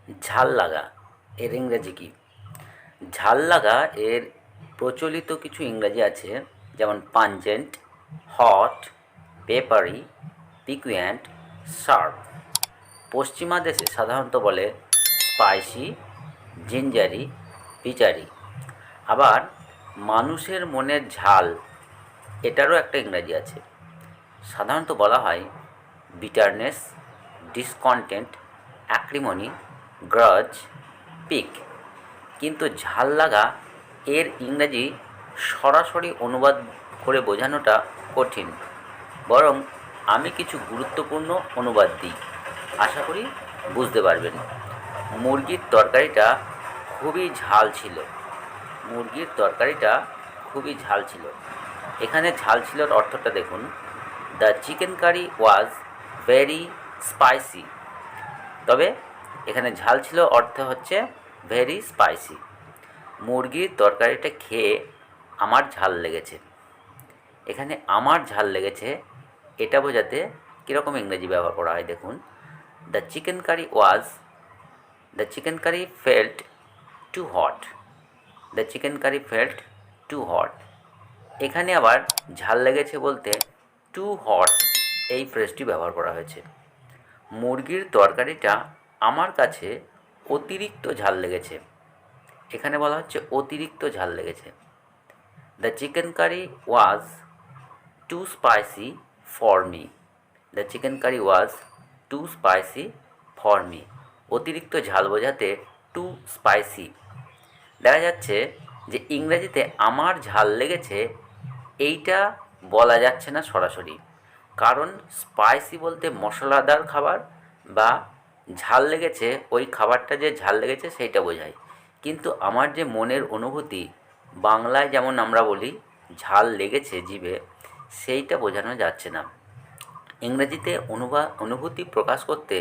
ঝাল লাগা এর ইংরেজি কী? ঝাল লাগা এর প্রচলিত কিছু ইংরাজি আছে, যেমন পাঞ্জেন্ট, হট, পেপারি, পিকুয়েন্ট, শার্প। পশ্চিমা দেশে সাধারণত বলে স্পাইসি, জিঞ্জারি, পিচারি। আবার মানুষের মনের ঝাল এটারও একটা ইংরাজি আছে। সাধারণত বলা হয় বিটারনেস, ডিসকন্টেন্ট, অ্যাক্রিমনি, গ্রাজ, পিক। কিন্তু ঝাল লাগা এর ইংরাজি সরাসরি অনুবাদ করে বোঝানোটা কঠিন, বরং আমি কিছু গুরুত্বপূর্ণ অনুবাদ দিই, আশা করি বুঝতে পারবেন। মুরগির তরকারিটা খুবই ঝাল ছিল। মুরগির তরকারিটা খুবই ঝাল ছিল। এখানে ঝাল ছিলর অর্থটা দেখুন। The chicken curry was very spicy. তবে এখানে ঝাল ছিল অর্থ হচ্ছে ভেরি স্পাইসি। মুরগির তরকারিটা খেয়ে আমার ঝাল লেগেছে। এখানে আমার ঝাল লেগেছে এটা বোঝাতে কীরকম ইংরেজি ব্যবহার করা হয় দেখুন। The chicken curry felt too hot. The chicken curry felt too hot. এখানে আবার ঝাল লেগেছে বলতে টু হট এই ফ্রেজটি ব্যবহার করা হয়েছে। মুরগির তরকারিটা আমার কাছে অতিরিক্ত ঝাল লেগেছে। এখানে বলা হচ্ছে অতিরিক্ত ঝাল লেগেছে। The chicken curry was too spicy for me. The chicken curry was too spicy for me. অতিরিক্ত ঝাল বোঝাতে টু স্পাইসি। দেখা যাচ্ছে যে ইংরেজিতে আমার ঝাল লেগেছে এইটা বলা যাচ্ছে না সরাসরি, কারণ স্পাইসি বলতে মশলাদার খাবার বা ঝাল লেগেছে ওই খাবারটা যে ঝাল লেগেছে সেইটা বোঝায়। কিন্তু আমার যে মনের অনুভূতি, বাংলায় যেমন আমরা বলি ঝাল লেগেছে জিভে, সেইটা বোঝানো যাচ্ছে না। ইংরেজিতে অনুভূতি প্রকাশ করতে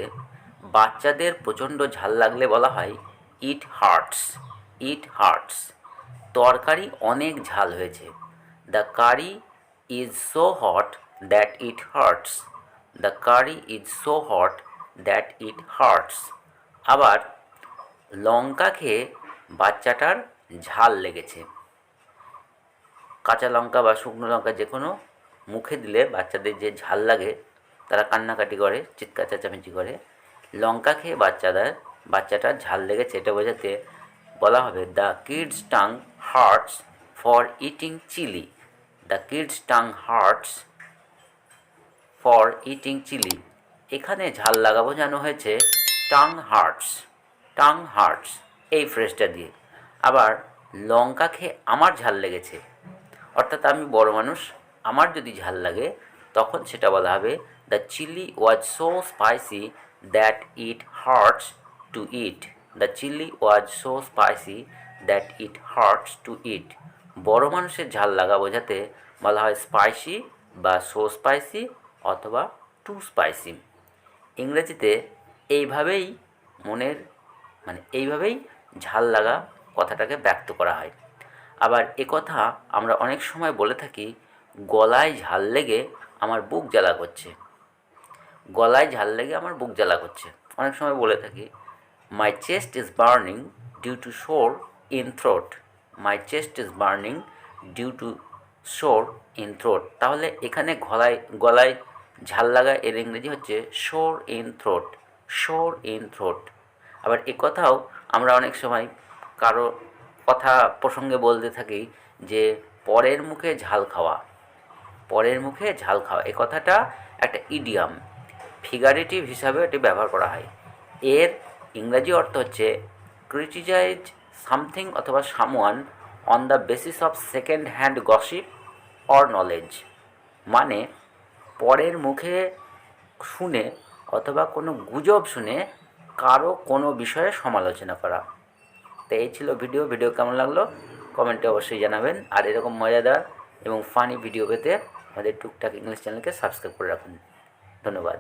বাচ্চাদের প্রচণ্ড ঝাল লাগলে বলা হয় ইট হার্টস। It hurts. তরকারি অনেক ঝাল হয়েছে। The curry is so hot that it hurts. The curry is so hot that it hurts. আবার লঙ্কা খেয়ে বাচ্চাটার ঝাল লেগেছে। কাঁচা লঙ্কা বা শুকনো লঙ্কা যে কোনো মুখে দিলে বাচ্চাদের যে ঝাল লাগে তারা কান্নাকাটি করে, চিৎকার চেঁচামেচি করে। লঙ্কা খেয়ে বাচ্চাটার ঝাল লেগেছে এটা বোঝাতে বলা হবে the kids tongue hurts for eating chilli. The kids tongue hurts for eating chilli. এখানে ঝাল লাগা বোঝানো হয়েছে টাং হার্টস। টাং হার্টস এই ফ্রেজটা দিয়ে। আবার লঙ্কা খেয়ে আমার ঝাল লেগেছে, অর্থাৎ আমি বড় মানুষ, আমার যদি ঝাল লাগে তখন সেটা বলা হবে the chili was so spicy that it hurts to eat. The chili was so spicy that it hurts to eat. বড় মানুষের ঝাল লাগা বোঝাতে বলা হয় স্পাইসি বা সো স্পাইসি অথবা টু স্পাইসি। ইংরেজিতে এইভাবেই এইভাবেই ঝাল লাগা কথাটাকে ব্যক্ত করা হয়। আবার একথা আমরা অনেক সময় বলে থাকি গলায় ঝাল লেগে আমার বুক জ্বালা করছে। গলায় ঝাল লেগে আমার বুক জ্বালা করছে অনেক সময় বলে থাকি। My chest is burning due to sore in throat. My chest is burning due to sore in throat. তাহলে এখানে গলায় ঝাল লাগা এর ইংরেজি হচ্ছে sore in throat. Sore in throat. আবার একথাও আমরা অনেক সময় কারো কথা প্রসঙ্গে বলতে থাকি যে পরের মুখে ঝাল খাওয়া। পরের মুখে ঝাল খাওয়া এ কথাটা একটা ইডিয়াম, ফিগারেটিভ হিসাবে এটি ব্যবহার করা হয়। এর ইংরাজি অর্থ হচ্ছে ক্রিটিসাইজ সামথিং অথবা someone on the basis of second hand gossip or knowledge. মানে পরের মুখে শুনে অথবা কোনো গুজব শুনে কারো কোনো বিষয়ে সমালোচনা করা। তো এই ছিল ভিডিও কেমন লাগলো কমেন্টে অবশ্যই জানাবেন। আর এরকম মজাদার এবং ফানি ভিডিও পেতে আমাদের টুকটাক ইংলিশ চ্যানেলকে সাবস্ক্রাইব করে রাখুন। ধন্যবাদ।